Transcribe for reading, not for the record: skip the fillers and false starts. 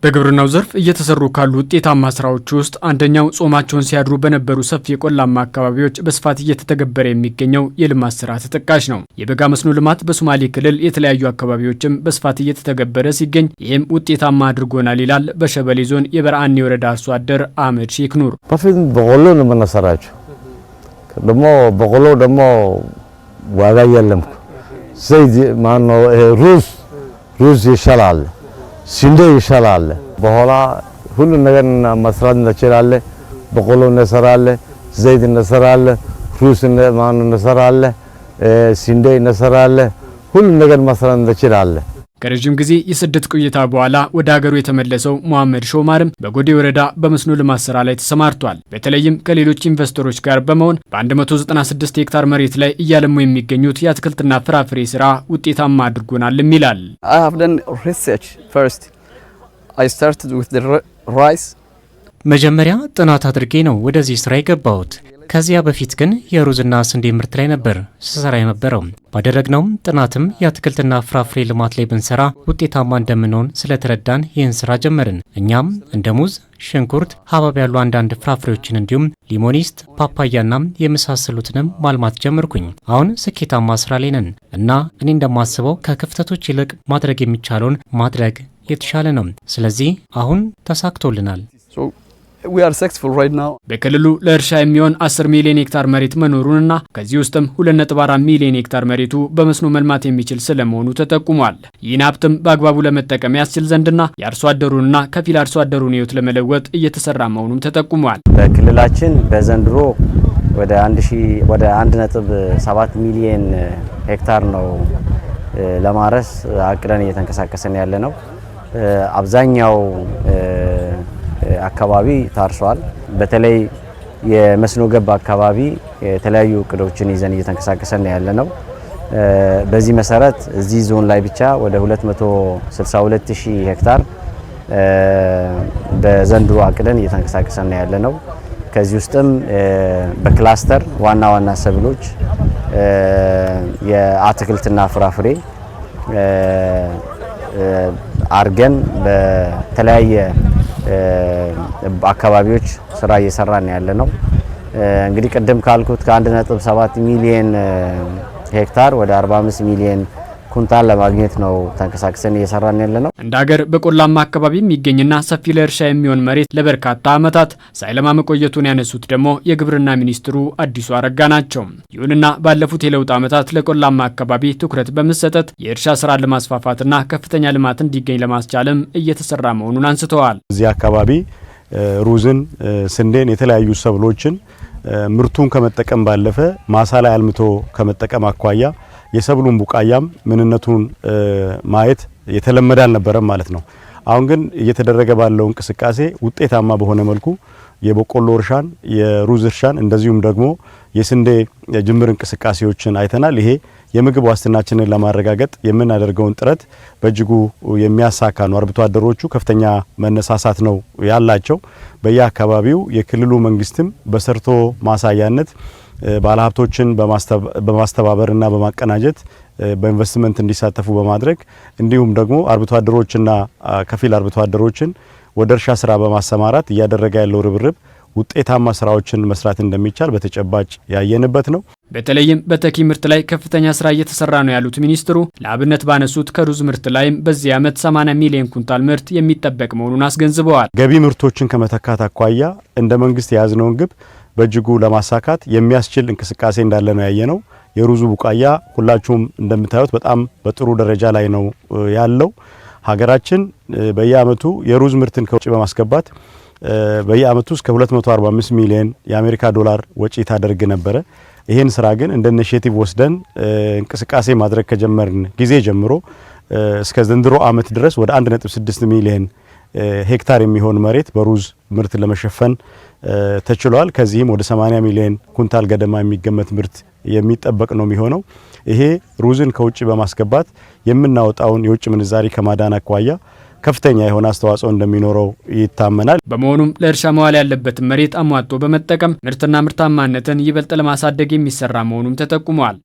በግብርናው ዘርፍ እየተሰሩ ካሉ ውጤታማ ስራዎች ውስጥ አንደኛው ጾማቸውን ሲያድሩ በነበሩ ሰፊ የቆላማ አካባቢዎች በስፋት እየተተገበረ የሚገኘው የልማት ስራ ተጠቃሽ ነው። የበጋ መስኖ ልማት በሶማሌ ክልል የተለያዩ አካባቢዎችም በስፋት እየተተገበረ ሲገኝ ይህም ውጤታማ አድርጎናል ይላል በሸበሌ ዞን የበረአኒ ወረዳ አርሶ አደር አህመድ ሼክ ኑር። በፊት በቆሎ ነው የምንሰራቸው። በቆሎ ደግሞ ዋጋ የለም። ዘይት ማነው ሩዝ ይሻላል፣ ስንዴ ይሻላል። በኋላ ሁሉ ነገር መስራት እንችላለን። በቆሎ እንሰራለን፣ ዘይት እንሰራለን፣ ሩዝ እንሰራለን፣ ስንዴ እንሰራለን። ሁሉ ነገር መስራት እንችላለን። ከረጅም ጊዜ የስደት ቆይታ በኋላ ወደ ሀገሩ የተመለሰው መሐመድ ሾማርም በጎዴ ወረዳ በመስኖ ልማት ስራ ላይ ተሰማርቷል። በተለይም ከሌሎች ኢንቨስተሮች ጋር በመሆን በ196 ሄክታር መሬት ላይ እያለሙ የሚገኙት የአትክልትና ፍራፍሬ ስራ ውጤታማ አድርጎናልም ይላል። መጀመሪያ ጥናት አድርጌ ነው ወደዚህ ስራ የገባሁት። ከዚያ በፊት ግን የሩዝና ስንዴ ምርት ላይ ነበር ስሰራ የነበረው። ባደረግነውም ጥናትም የአትክልትና ፍራፍሬ ልማት ላይ ብንሰራ ውጤታማ እንደምንሆን ስለተረዳን ይህን ስራ ጀመርን። እኛም እንደ ሙዝ፣ ሽንኩርት፣ ሀባብ ያሉ አንዳንድ ፍራፍሬዎችን እንዲሁም ሊሞኒስት፣ ፓፓያና የመሳሰሉትንም ማልማት ጀመርኩኝ። አሁን ስኬታማ ስራ ላይ ነን እና እኔ እንደማስበው ከክፍተቶች ይልቅ ማድረግ የሚቻለውን ማድረግ የተሻለ ነው። ስለዚህ አሁን ተሳክቶልናል። በክልሉ ለእርሻ የሚሆን 10 ሚሊዮን ሄክታር መሬት መኖሩንና ከዚህ ውስጥም 2.4 ሚሊዮን ሄክታር መሬቱ በመስኖ መልማት የሚችል ስለመሆኑ ተጠቁሟል። ይህን ሀብትም በአግባቡ ለመጠቀም ያስችል ዘንድና የአርሶ አደሩንና ከፊል አርሶ አደሩን ህይወት ለመለወጥ እየተሰራ መሆኑም ተጠቁሟል። በክልላችን በዘንድሮ ወደ 1.7 ሚሊዮን ሄክታር ነው ለማረስ አቅደን እየተንቀሳቀሰን ያለ ነው። አብዛኛው አካባቢ ታርሷል። በተለይ የመስኖ ገብ አካባቢ የተለያዩ እቅዶችን ይዘን እየተንቀሳቀሰን ያለ ነው። በዚህ መሰረት እዚህ ዞን ላይ ብቻ ወደ 262,000 ሄክታር በዘንድሮ አቅደን እየተንቀሳቀሰን ያለ ነው። ከዚህ ውስጥም በክላስተር ዋና ዋና ሰብሎች፣ የአትክልትና ፍራፍሬ አርገን በተለያየ አካባቢዎች ስራ እየሰራን ያለ ነው። እንግዲህ ቅድም ካልኩት ከ1.7 ሚሊዮን ሄክታር ወደ 45 ሚሊዮን ኩንታል ለማግኘት ነው ተንቀሳቅሰን እየሰራን ያለ ነው። እንደ ሀገር በቆላማ አካባቢ የሚገኝና ሰፊ ለእርሻ የሚሆን መሬት ለበርካታ ዓመታት ሳይለማ መቆየቱን ያነሱት ደግሞ የግብርና ሚኒስትሩ አዲሱ አረጋ ናቸው። ይሁንና ባለፉት የለውጥ ዓመታት ለቆላማ አካባቢ ትኩረት በመሰጠት የእርሻ ስራን ለማስፋፋትና ከፍተኛ ልማት እንዲገኝ ለማስቻልም እየተሰራ መሆኑን አንስተዋል። እዚህ አካባቢ ሩዝን፣ ስንዴን፣ የተለያዩ ሰብሎችን ምርቱን ከመጠቀም ባለፈ ማሳ ላይ አልምቶ ከመጠቀም አኳያ የሰብሉን ቡቃያም ምንነቱን ማየት የተለመደ አልነበረም ማለት ነው። አሁን ግን እየተደረገ ባለው እንቅስቃሴ ውጤታማ በሆነ መልኩ የበቆሎ እርሻን፣ የሩዝ እርሻን እንደዚሁም ደግሞ የስንዴ ጅምር እንቅስቃሴዎችን አይተናል። ይሄ የምግብ ዋስትናችንን ለማረጋገጥ የምናደርገውን ጥረት በእጅጉ የሚያሳካ ነው። አርብቶ አደሮቹ ከፍተኛ መነሳሳት ነው ያላቸው። በየአካባቢው የክልሉ መንግስትም በሰርቶ ማሳያነት ባለሀብቶችን በማስተባበርና በማቀናጀት በኢንቨስትመንት እንዲሳተፉ በማድረግ እንዲሁም ደግሞ አርብቶ አደሮችና ከፊል አርብቶ አደሮችን ወደ እርሻ ስራ በማሰማራት እያደረገ ያለው ርብርብ ውጤታማ ስራዎችን መስራት እንደሚቻል በተጨባጭ ያየንበት ነው። በተለይም በተኪ ምርት ላይ ከፍተኛ ስራ እየተሰራ ነው ያሉት ሚኒስትሩ ለአብነት ባነሱት ከሩዝ ምርት ላይም በዚህ ዓመት 80 ሚሊዮን ኩንታል ምርት የሚጠበቅ መሆኑን አስገንዝበዋል። ገቢ ምርቶችን ከመተካት አኳያ እንደ መንግስት የያዝነውን ግብ በእጅጉ ለማሳካት የሚያስችል እንቅስቃሴ እንዳለ ነው ያየነው። የሩዙ ቡቃያ ሁላችሁም እንደምታዩት በጣም በጥሩ ደረጃ ላይ ነው ያለው። ሀገራችን በየአመቱ የሩዝ ምርትን ከውጭ በማስገባት በየአመቱ እስከ 245 ሚሊዮን የአሜሪካ ዶላር ወጪ ታደርግ ነበረ። ይሄን ስራ ግን እንደ ኢኒሼቲቭ ወስደን እንቅስቃሴ ማድረግ ከጀመርን ጊዜ ጀምሮ እስከ ዘንድሮ አመት ድረስ ወደ 1.6 ሚሊዮን ሄክታር የሚሆን መሬት በሩዝ ምርት ለመሸፈን ተችሏል። ከዚህም ወደ 80 ሚሊዮን ኩንታል ገደማ የሚገመት ምርት የሚጠበቅ ነው የሚሆነው። ይሄ ሩዝን ከውጭ በማስገባት የምናወጣውን የውጭ ምንዛሪ ከማዳን አኳያ ከፍተኛ የሆነ አስተዋጽኦ እንደሚኖረው ይታመናል። በመሆኑም ለእርሻ መዋል ያለበትን መሬት አሟጦ በመጠቀም ምርትና ምርታማነትን ይበልጥ ለማሳደግ የሚሰራ መሆኑም ተጠቁሟል።